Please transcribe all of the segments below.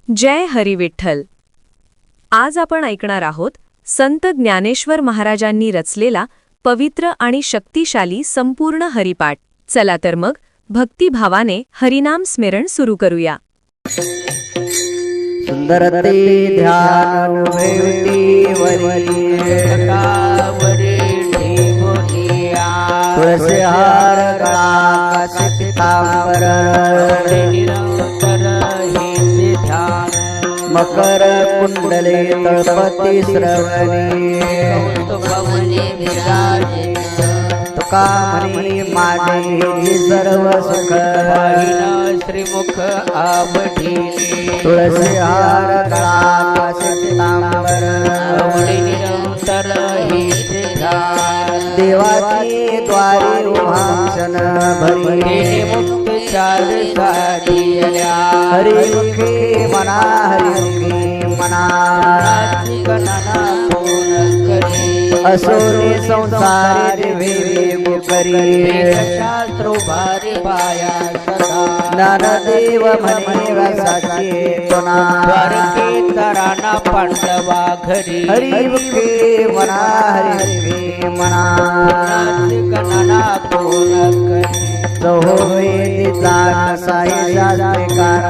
जय हरी विठ्ठल. आज आपण ऐकणार आहोत संत ज्ञानेश्वर महाराजांनी रचलेला पवित्र आणि शक्तिशाली संपूर्ण हरिपाठ. चला तर मग भक्तिभावाने हरिनाम स्मरण सुरू करूया. सुंदर ते ध्यान तुळसी हार गळा पितांबर मकर कुंडले तळपती श्रवणी तुका म्हणी माझे सर्व सुख श्रीमुख आवडीने तुळसी हार गळा पितांबर निरंतर हे ध्यान देवाची द्वारी उभाषण भरी मुक्त चार साधिया हरिमुखी मना हरिमुखी मना गणना पूर्ण करी असोनी संसारी देवे करी शास्त्रो भारी पाया सदा ज्ञानदेव म्हणे व्यासाचे पुन्हा द्वारके तराना पांडवा घरी हरिमुखी मना हरिमुखी मना गणना पूर्ण करी वेदिता साई शास्त्रिकार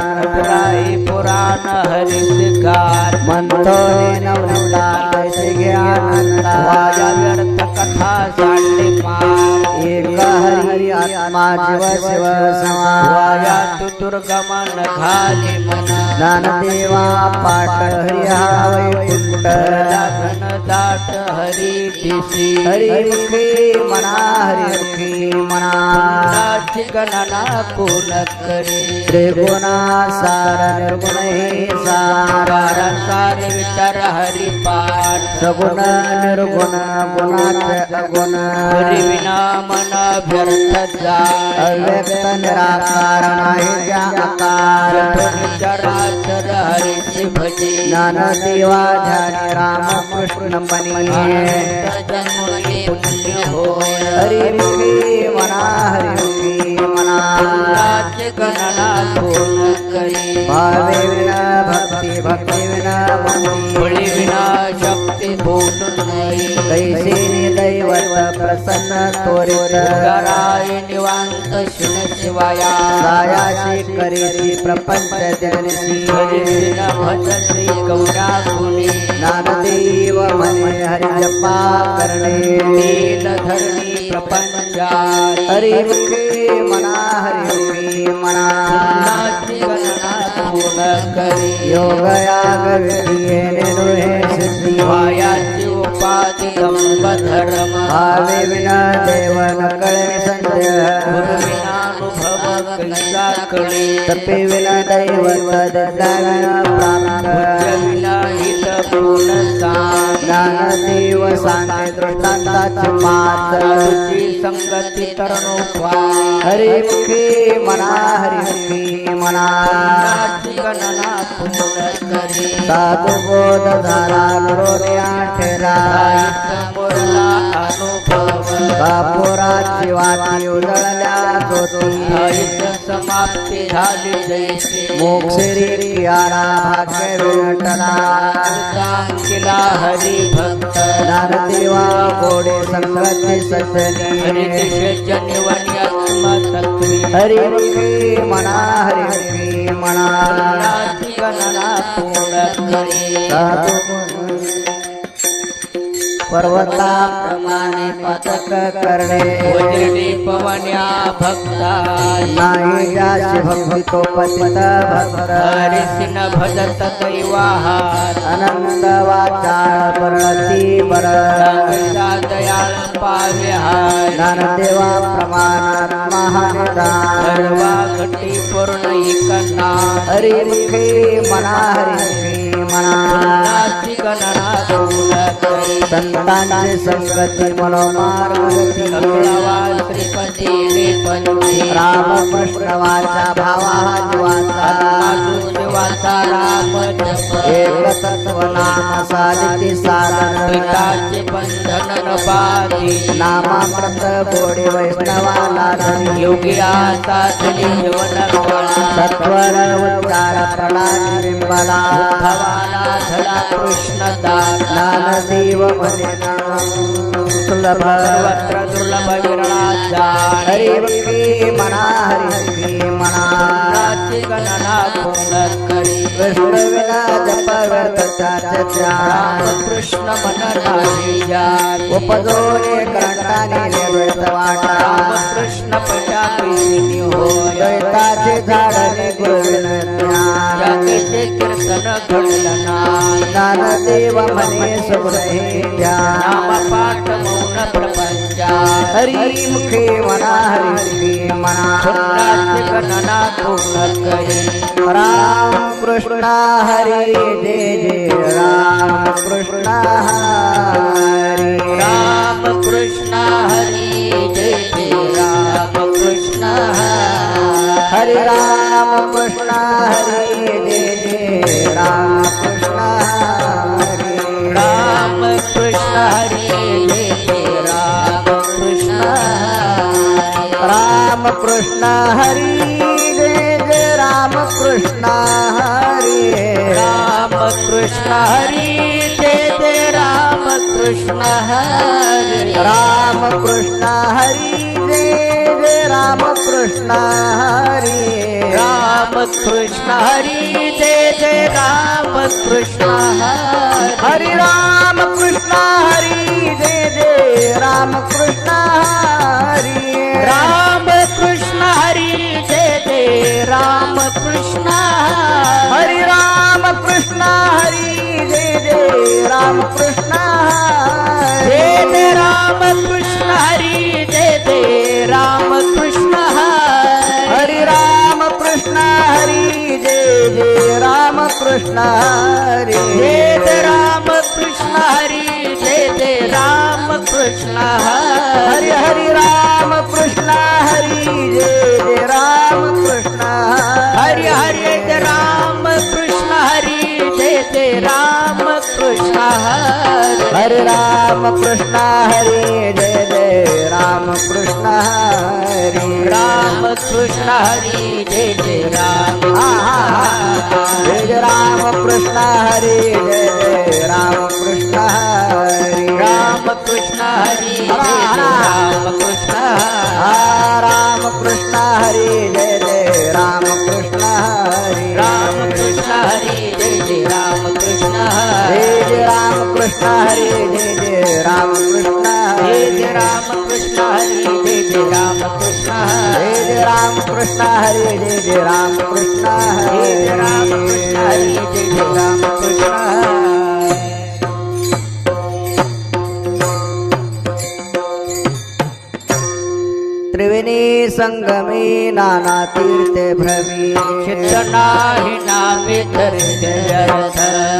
पुराण हरिकार म्हणतो नवनवला कैसे ज्ञानंता वाया व्यर्थ कथा सांडे मार एक हरी आत्मा जीव शिव वाया समाया तुतुर्गमन घाले मना ज्ञानदेवा पाठ हरी हा वैकुंठ घन दाट हरी दिशी हरिमुखी मना हरिमुखी मना गणना पूर्ण करी त्रिगुणा सार निर्गुण हे सार सार विचार हरिपाठ सगुण निर्गुण गुणाच अगुण हरि विना मन व्यर्थ जाय अव्यक्त निराकार नाही ज्या आकार चराचर हरिचे भजे ज्ञानदेवा ध्यानी राम कृष्ण मनी पुण्य होय हरिमुखी मना हरिमुखी मना गणना पूर्ण करी भावे विना भक्ती भक्ती विना भक्ती बळी विना शक्ती बोल नाही कैसे दैवत प्रसन्न त्वरित कराय निवांत शिन शिवाया सायाशी करीसी प्रपंच जनसी हरिसिन भज श्री गौरा गुणी ज्ञानदेव मने हरि जपा करणे नील धरणी प्रपंचात हरिमुखी मना हरिमुखी मना गणना पूर्ण करी योग याग विधिये निर्हे सिद्धि वायाची उपाधी दंभ धर्म भावे विना देव न कळे संजय गुरुविनानुभव कैसा कळे तपे विना दैवत दत्ता प्राप्त विना हित पूर्ण ज्ञानदेव सांगे दृष्टांताची मात तुझी संगती तरणोपाय हरिमुखी मना हरिमुखी मना गणना पूर्ण करी साधु बोध झाला नरोनिया ठेला समोरला अनुभव बापुराची वाती उजळल्या ज्योती समाप्ती झाली जैसे मोक्षरी कियारा भाग्य विटला केला हरी भक्त ज्ञानदेवा गोडे संगती सजनी हरिकेश जनिवन्यात्मतत्वी हरिमुखी मना हरिमुखी मना गणना पूर्ण करी साधु पर्वताप्रमाणे पतक करणे वज्रडी पवन्या भक्ता नाही जाशी भक्ती तो पतित भक्त हरिसिन भजत दैवाहार अनंत वाचाळ परती बर दयाळ पाव्याहार ज्ञानदेवा प्रमाणात महानिदान सर्वा घटी पूर्ण एकना हरिमुखी मना हरिमुखी म्हणा नास्ति गणना दोन करी संतांची संगती मनोमार्गती अकरावा श्रीपती पंची रामकृष्ण वाचा भावा जीवाचा देवाचा राम जप एक तत्व नाम साधिती साधन पिताचे बंधन न पाती नामामृत गोडी वैष्णवाला धनी योगी आता जीवन सत्वर उच्चार प्रणाली बिंबला भवाला धडा कृष्ण ज्ञानदेव म्हणे सुलभ सर्वत्र दुर्लभ विरळाचा हरिभक्ती म्हणा हरिभक्ती म्हणा नास्ति गणना दोन करी विष्णुविना जप व्यर्थ राम कृष्ण मन नाही जात उपजोने करंटाने निर्वेद वाटा राम कृष्ण पटापी होय द्वैताचे झाडणे गुरुविन ज्ञान जगेचे कीर्तन घडलं नाही ज्ञानदेव म्हणे सुगुणे नाम ध्यान पाठ मौन प्रपंचा हरिमुखे म्हणा हरिमुखे म्हणा नास्ति गणना दोन करी राम कृष्ण हरी जय जय राम कृष्ण हरी राम कृष्ण हरी जय जय राम कृष्ण हरे राम कृष्ण हरी जय जय राम कृष्ण हरी राम कृष्ण हरी जय जय राम कृष्ण राम कृष्ण हरी जय जय राम कृष्ण हरी राम कृष्ण हरी जय जय राम कृष्ण हरी राम कृष्ण हरी जय जय राम कृष्ण हरी राम कृष्ण हरी जय जय राम कृष्ण हरी हरि राम कृष्ण हरी जय जय राम कृष्ण हरी राम कृष्ण हरी जय जय राम कृष्ण हरि राम कृष्ण हरी जय जय राम कृष्ण जय जय राम कृष्ण हरी जय जय राम कृष्ण हरि राम कृष्ण हरी जय जय राम कृष्ण हरी जय जय राम कृष्ण हरी जय जय राम कृष्ण हरि हरि राम कृष्ण हरी जय जय राम कृष्ण हरि हरि जय राम कृष्ण हरी जय जय राम कृष्ण हरे राम कृष्ण हरे जय जय राम कृष्ण हरे राम कृष्ण हरी जय जय राम जय जय राम कृष्ण हरे जय जय राम कृष्ण हरे राम कृष्ण हरी जय जय राम कृष्ण राम कृष्ण हरे जय जय राम कृष्ण हरे राम कृष्ण हरी जय जय राम कृष्ण जय जय राम कृष्ण हरे जय जय राम कृष्ण जय जय हरे राम कृष्ण हरी जय जय राम कृष्ण जय जय राम कृष्ण हरे जय जय राम कृष्ण जय जय राम कृष्ण हरे हरी जय जय राम कृष्ण त्रिवेणी संगमे नाना तीर्थे भ्रमी चित्त नाही नामे धरिते अर्थ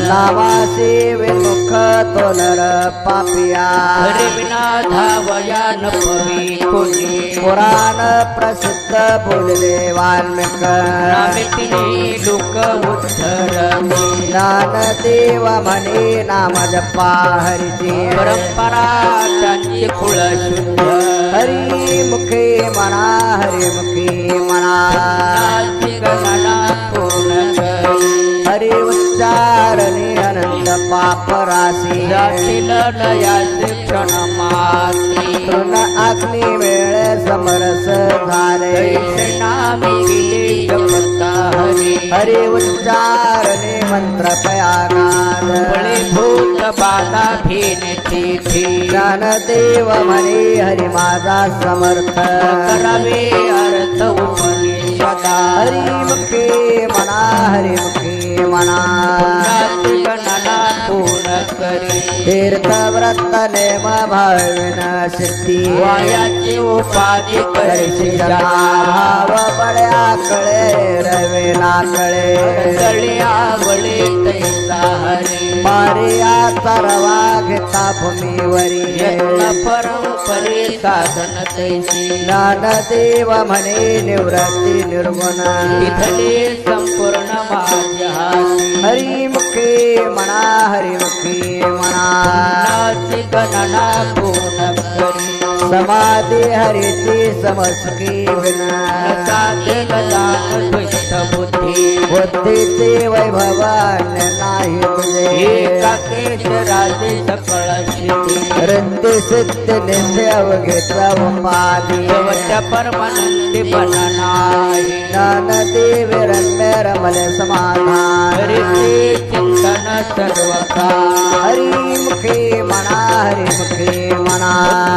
नावासी विमुख तो नर पापिया हरि विना धावया न पवी कोणी पुराण प्रसिद्ध बोलले वाल्मिक नामे तिने लोक उद्धरले ज्ञानदेव म्हणे नाम जपा हरिची परंपरा त्यांची कुळ शुद्ध हरी मुखे म्हणा हरी मुखे म्हणा नास्ति गणना पूर्ण करी हरी उच्चारणे अनंत पाप राशी जातील लयाचे क्षण माती तृण अग्नी वेळ समरस झाले कैसे नामे गेले जपता हरी हरी उच्चारणे मंत्र पयागान बळे भूत बाधा भीने तिथी ज्ञानदेव म्हणे हरी माझा समर्थ करावे अर्थ उपनिषदा हरी मुखे म्हणा हरी मुखे म्हणा नास्ति गणना पूर्ण करी तीर्थ व्रत नेम भाविन सिद्धी वायाची उपाधी करशी करशी जना भाव बळ्या कळे रवे ना कळे तळी आवळे ऐसा हरी मारिया सर्वा घेता भूमीवरी यत्न परंपरे साधन तैसी ज्ञानदेव म्हणे निवृत्ती निर्गुण इथले संपूर्ण माझ्या हाती हरिमुखे म्हणा हरिमुखे म्हणा नाची गणना पूर्ण करी समाधी हरिची समसुखी विना साधन दान दुष्ट बुद्धी बुद्धीचे वैभव अन्य नाही तुझे एकाकेश राजे सकळ सिद्धी रंती सिद्ध नित्य अवघेचा उपाधी शेवटच्या परमानंदी बननाही ज्ञानदेव रम्य रमल समाधान हरिचे चिंतन सर्व काळ हरिमुखे म्हणा हरिमुखे म्हणा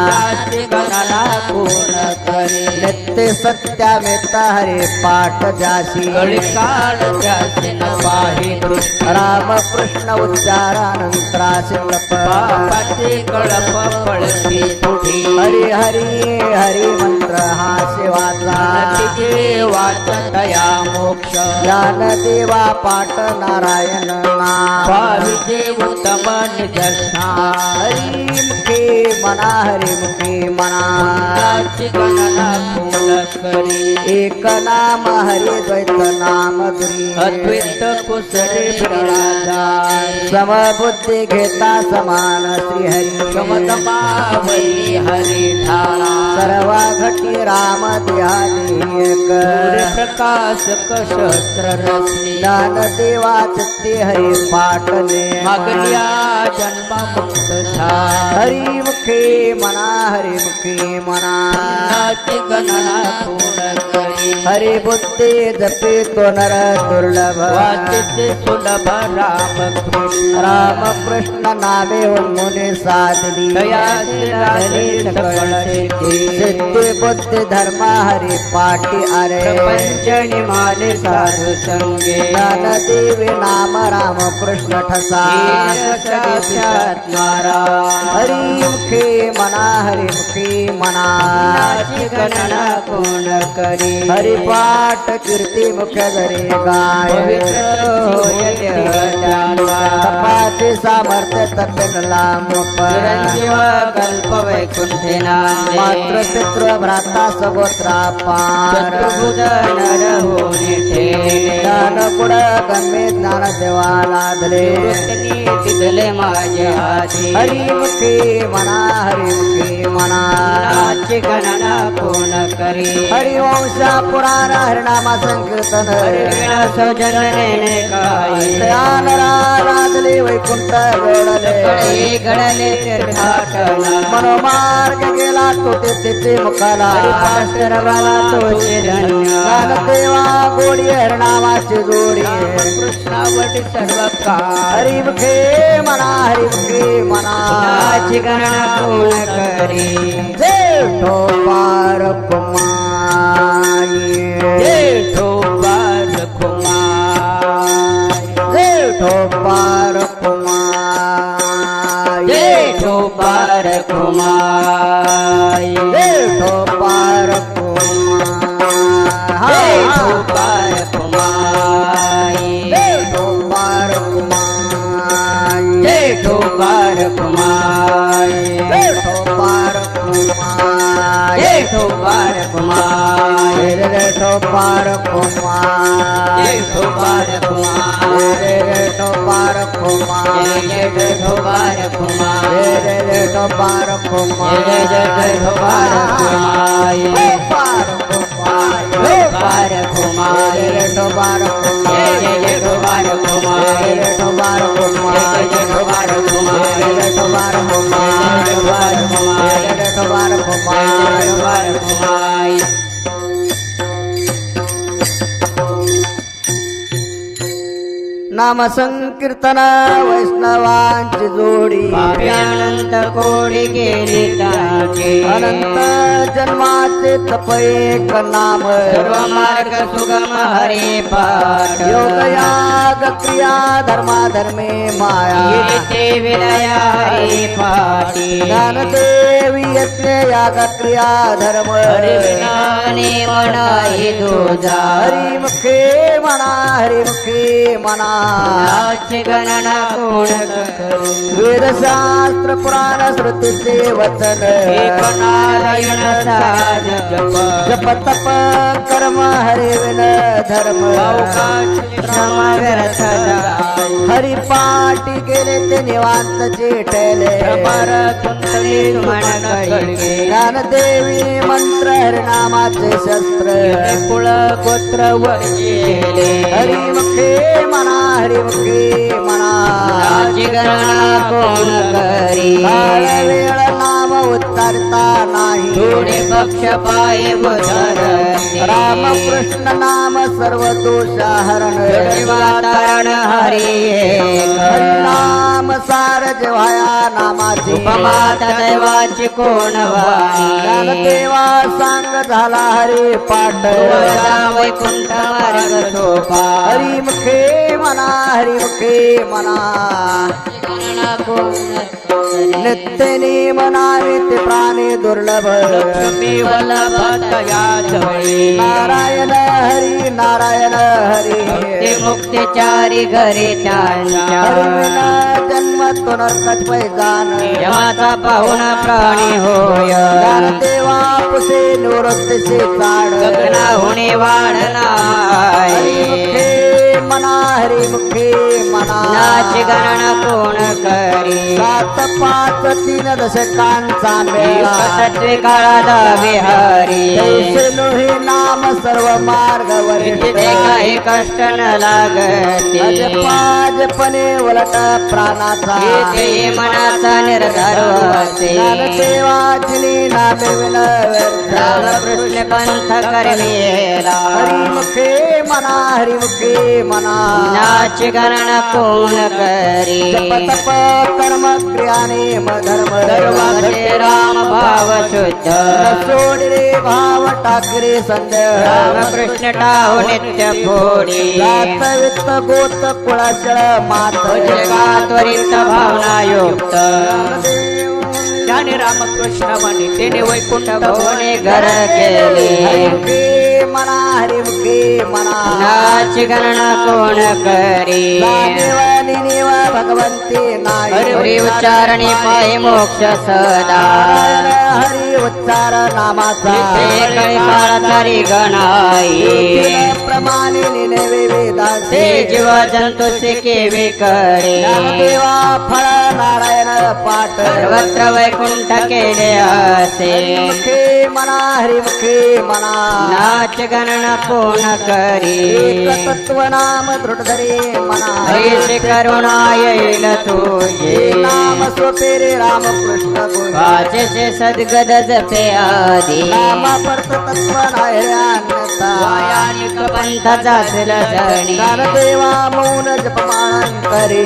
नाची गणना पूर्ण करी नित्य सत्यामिता हरे पाठ जाशी कळिकाळ त्याचे न पाही दृष्टी रामकृष्ण उच्चारानंतराशिल पापाचे कळप पळती पुढी हरी हरी हरी मंत्र हा शिवाचा तिचे वाचतया मोक्ष ज्ञानदेवा पाठ नारायण नाम पाहिजे उत्तम निदर्शन हरिमुखे म्हणा हरिमुखे म्हणा नाची गणना पूर्ण करी एक नाम हरि द्वैत नाम दुरी अद्वैत कुसरे बिराजा समबुद्धी घेता समान श्रीहरी समतमावली हरी ठाणा सर्वा घटी राम ध्यानी सूर्य प्रकाश सहस्र रश्मी ज्ञानदेवा चित्ते हरी पाटले मागल्या जन्म मुक्त झाला हरिमुखे म्हणा हरिमुखे म्हणा नाची गणना पूर्ण करी हरि बुद्धि जपे तो नर दुर्लभ वाचिते सुलभ राम कृष्ण राम कृष्ण नामे मुनि साधली दयाचे राधे सकळ सिद्धी सिद्धि बुद्धि धर्म हरि पाटी अरे प्रपंचनि माने साधु संगे ज्ञानदेवी नाम राम कृष्ण ठसा हरिमुखे म्हणा हरिमुखे म्हणा नाची गणना कोण करी हरिपाठ कीर्ती मुख्य धरे गाय पवित्र होय देहजाला तपाचे सामर्थ्य तपेन लांब चिरंजीव कल्प वैकुंठे नामे मात्र पितृ भ्राता सगोत्रा पार चतुर्भुज नर होने ठेले ज्ञान कुड गमे ज्ञान देवाला धरे वृत्तनी तिथले माझे हाती हरिमुखे म्हणा हरिमुखे म्हणा नाची गणना कोण करी हरिवंशा पुराण हरिनामा संकीर्तन हरिवीणा सौजन्यने काही राधले वैकुंठ गडले कळी गळले तीर्थाटना मनोमार्ग गेला तो तिथे मुखाला हरिपाशरवाला तोचे धन्य ज्ञानदेवा गोडी हरिनामाची जोडी कृष्णावटी सर्व काळ हरिमुखे म्हणा हरिमुखे म्हणा नाची गणना कोण करी जेठो पार कुमाई जेठो बार कुमार जेठो पार कुमाई जेठो बार कुमार जेठो पार कुमाई जेठो बार कुमार जेठो पार कुमाई जेठो बार कुमार जेठो पार कुमाई जेठो बार कुमार जेठो पार कुमाई जेठो बार कुमार जेठो पार कुमाई जेठो बार कुमार जेठो पार कुमाई जेठो बार कुमार पार कुमाई बार कुमार जेठो पार कुमाई जेठो बार कुमार जेठो पार कुमाई जेठो बार कुमार जेठो पार कुमाई जेठो पार कुमाई बार कुमार नाम संकीर्तन वैष्णवांची जोडी अनंत कोडी गेली त्याचे अनंत जन्माचे तप एक नाम सर्व मार्ग सुगम हरे पाठ योग याग क्रिया धर्माधर्मे माया येते विनय हरे पाठी ज्ञानदेव देवी यज्ञ याग क्रिया धर्म हरी विनाने म्हणा हे तुझा हरी मुखे म्हणा हरी मुखे म्हणा नाची गणना कोण करू वेदशास्त्र पुराण श्रुतीचे वचन एक नारायण साज जप जप तप कर्म हरे विन धर्म श्रम व्यर्थ जाय हरी पाठी गेले ते निवांत चिठले अमर कुंतली मन कळके ज्ञानदेवी मंत्र हरिनामाचे शस्त्र कुळ गोत्र वरले हरी मुखे म्हणा हरी मुखे म्हणा नाची गणना कोण करी काळ वेळ नाम उच्चारता नाही थोडे पक्ष पाय बुधर राम कृष्ण नाम सर्व दोष हरण वातावरण हरी हरी नाम सार जेव्हाया नामाची उपमात दैवाची कोण वाणी देवा सांग झाला हरी पाठ वैकुंठ मार्ग सोपा हरी मुखे म्हणा हरी मुखे म्हणा गणना कोण नित्य नेम नावे ते प्राणी दुर्लभ लक्ष्मी वल्लभ या जवळी नारायण हरी नारायण हरी ते मुक्तीचारी घरी त्यांच्या हरिविना जन्म तो नरकट पैजान यमाचा पाहुण प्राणी होय देवा पुसे निवृत्तीचे चाड गगनाहुने वाढनाय हरी मुखे मना हरी मुखे मना नाच गणना कोण करी 7 5 3 दशकांचा मेळा सत्वे काळादा विहारी तैसे लोहे नाम सर्व मार्ग ते काही कष्ट न लागते अजपाजपणे उलट प्राणाचा ते मनाचा निर्धार होते देवाजिनी नामे रामकृष्ण पंथ कर्मेला हरी मुखे मना हरी मुखे मना नाच गणना कोण करी जप तप कर्म क्रियाने धर्म सर्वाचे राम भाव शुद्ध सोड रे भाव टाकरे संदेह रामकृष्ण टाहो नित्य फोडी जात वित्त गोत कुळाशळ मात का त्वरित भावना युक्त ज्याने रामकृष्ण म्हणे त्याने वैकुंठ भवने घर केले हरी मुखे मना हरी मुखे मना नाच गणना कोण करी देवानी निव भगवंती नाही हरी उच्चारणी पाय मोक्ष सदा हरी उच्चार नामाचा काही काळाचारी गणाई प्रमाणे निनेवे ते वेदांचे जीव जंतु केवे करे देवा फळ नारायण पाठ सर्वत्र वैकुंठ केले असे मुखे मना हरी मुखे मना नाच गणना कोण करी तत्व नाम दृढ धरे मना हरी करुणा येईल तुझे नाम स्वपे रे रामकृष्ण गुण वाचेचे सद्गद जपे आधी नाम परत तत्व नाही रे अन्यथा वायानिक पंथाचा जणी देवा मौन जपमान करे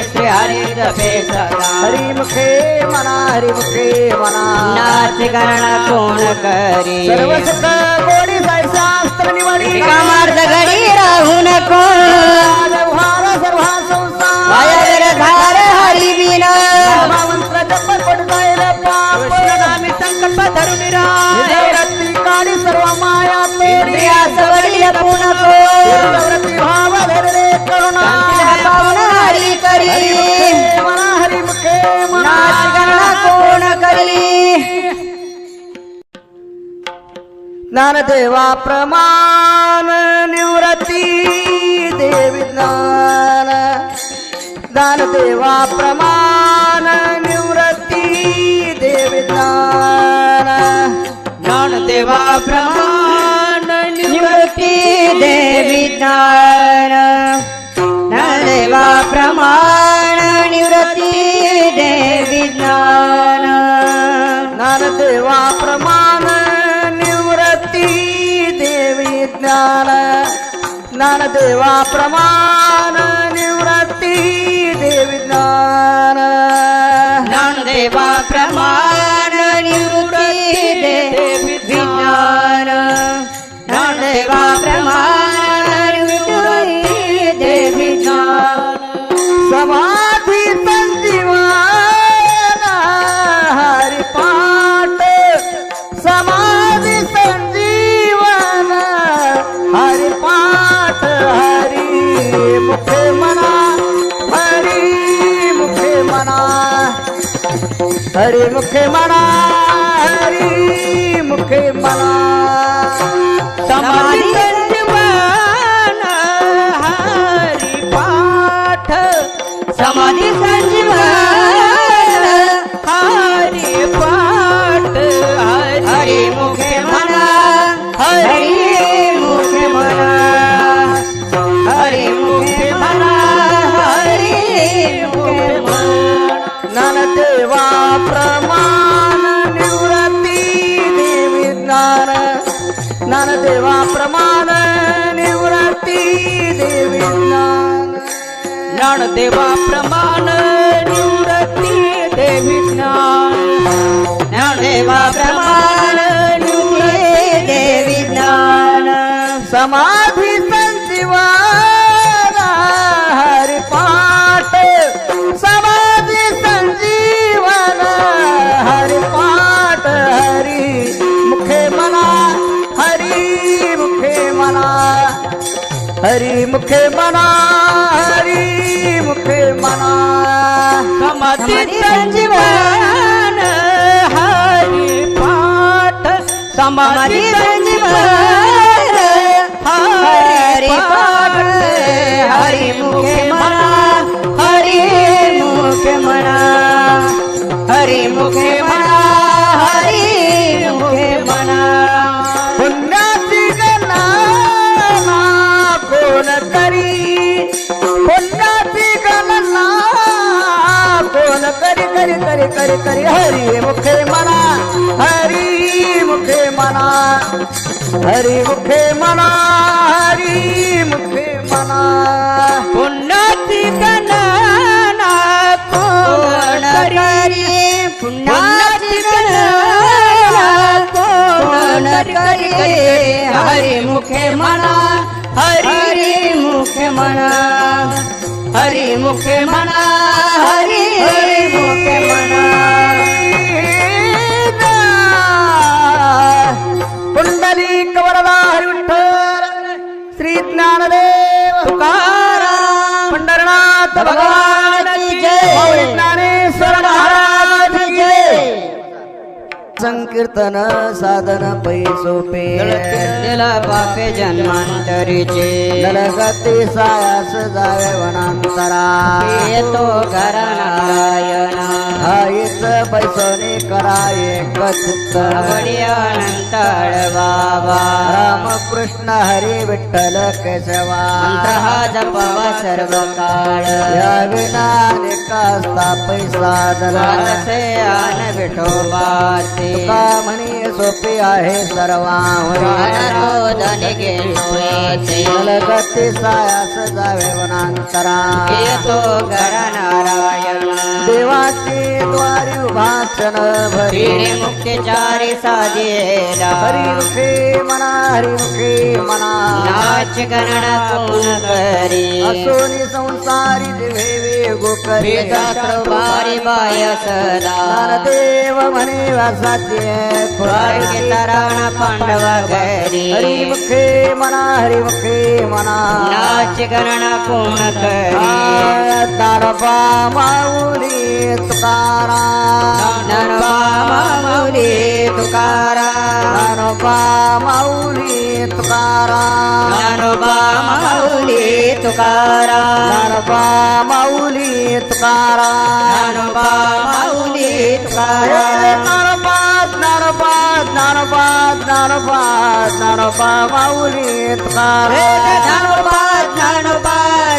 श्री हरी जपे सदा हरी मुखे मना हरी मुखे मना नाच गणना कोण करी सर्व सुख गोडी शास्त्र निवडी कामार्थ घडी राहू नको व्यवहार सर्व संसार वायर धार हरी बिना मंत्र जप पड जाईल पाप कृष्णनामी संकल्प धरून रत्ती काढी सर्व माया तोडी सवडी नको रती भाव धरले करुणा पावन हरी करी मना हरी मुखे मना नाच गणना कोण करी ज्ञानदेवा प्रमाण निवृत्ती देवी ज्ञान ज्ञानदेवा प्रमाण निवृत्ती देवी ज्ञान ज्ञानदेवा प्रमाण निवृत्ती देवी ज्ञान ज्ञानदेवा प्रमाण निवृत्ती देवी ज्ञान ज्ञानदेवा प्रमाण निवृत्ती देवी ज्ञान ज्ञानदेवा प्रमाण निवृत्ती देवी ज्ञान ज्ञानदेवा प्रमाण निवृत्ती देवी ज्ञान ज्ञानदेवा प्रमाण निवृत्ती देवी ज्ञान समाधी संजीवन हरिपा म्हणा हरी मुखे म्हणा हरी मुखे म्हणा समाधी संजीवन हरी पाठ समाधी संजीवन हरी पाठ हरी मुखे म्हणा हरी मुखे म्हणा हरी मुखे म्हणा हरी मुखे म्हणा ज्ञानदेवा प्रमाण निवृत्ती देवी ज्ञान ज्ञानदेवा प्रमाण निवृत्ती देवी ज्ञान ज्ञानदेवा प्रमाण निवृत्ती देवी ज्ञान ज्ञानदेवा प्रमाण निवृत्ती देवी ज्ञान समाधी संजीवन हरि पाठ समाधी संजीवन हरि पाठ हरि मुखे मना हरि मुखे मना हरि मुखे मना हरि मुखे मना समाधी संजीवन हरि पाठ समाधी संजीवन हरि पाठ हरि मुखे म्हणा हरि मुखे म्हणा हरि मुखे म्हणा हरि मुखे म्हणा पुण्याची गणना कोण करी पुण्याची गणना कोण करी करी करी करी करी हरी मुखे मना हरी मुखे मना हरी मुखे मना हरी मुखे मना पुण्याची गणना कोण करी पुण्याची गणना कोण करी हरी मुखे म्हणा हरी मुखे म्हणा हरी मुखे म्हणा हरी मुखे म्हणा पुंडलिक वरदा हरी विठ्ठल श्री ज्ञानदेव तुकाराम पंढरनाथ भगवान की जय ज्ञानेश्वर महाराज की जय संकीर्तन साधन पै सोपे दिला बापे जन्मांतरीचे नलगती सायास जावे वनांतरा येतो घरनारायण आईच बैसोनी कराये कचित्त अनंताळ बाबा रामकृष्ण हरी विठ्ठल केशवा मंत्र हा जपावा सर्व काळ या विना निकास्ता पैसा दला से आन विठोबाचे तुका म्हणे सोपी आहे सर्वांवरी नलगती सायास जावे वनांतरा येतो घरनारायण देवाची द्वारी उभाचन भरी मुक्तीचारी साजेला हरिमुखे मना हरिमुखे मना नाच गणना कोण करी असोनी संसारी दिवे गोकरी बारी बाय सदा देव म्हणे वासाचे तराण पांडवा घरी हरिमुखे मना हरिमुखे मना नाच गणना कोण करी दारबा माऊली तुकारा ज्ञानोबा माऊली तुकारा ज्ञानोबा माऊली तुकारा ज्ञानोबा माऊली तुकारा ज्ञानोबा माऊली तुकारा ज्ञानोबा माऊली तुकारा ज्ञानोबा ज्ञानोबा ज्ञानोबा ज्ञानोबा ज्ञानोबा माऊली तुकारा ज्ञानोबा ज्ञानोबा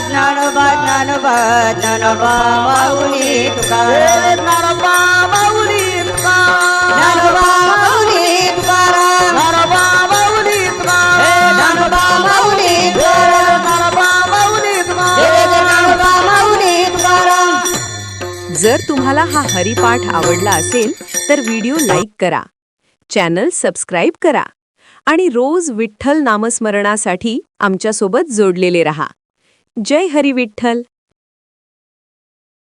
ज्ञानोबा ज्ञानोबा ज्ञानोबा माऊली तुकारा ज्ञानोबा माऊली तुकारा ज्ञानोबा माऊली तुकारा ज्ञानोबा माऊली तुकारा ज्ञानोबा माऊली तुकारा ज्ञानोबा माऊली ज्ञानोबा माऊली तुकारा. जर तुम्हाला हा हरिपाठ आवडला असेल तर व्हिडिओ लाईक करा, चॅनल सबस्क्राईब करा आणि रोज विठ्ठल नामस्मरणासाठी आमच्यासोबत जोडलेले रहा. जय हरी विठ्ठल.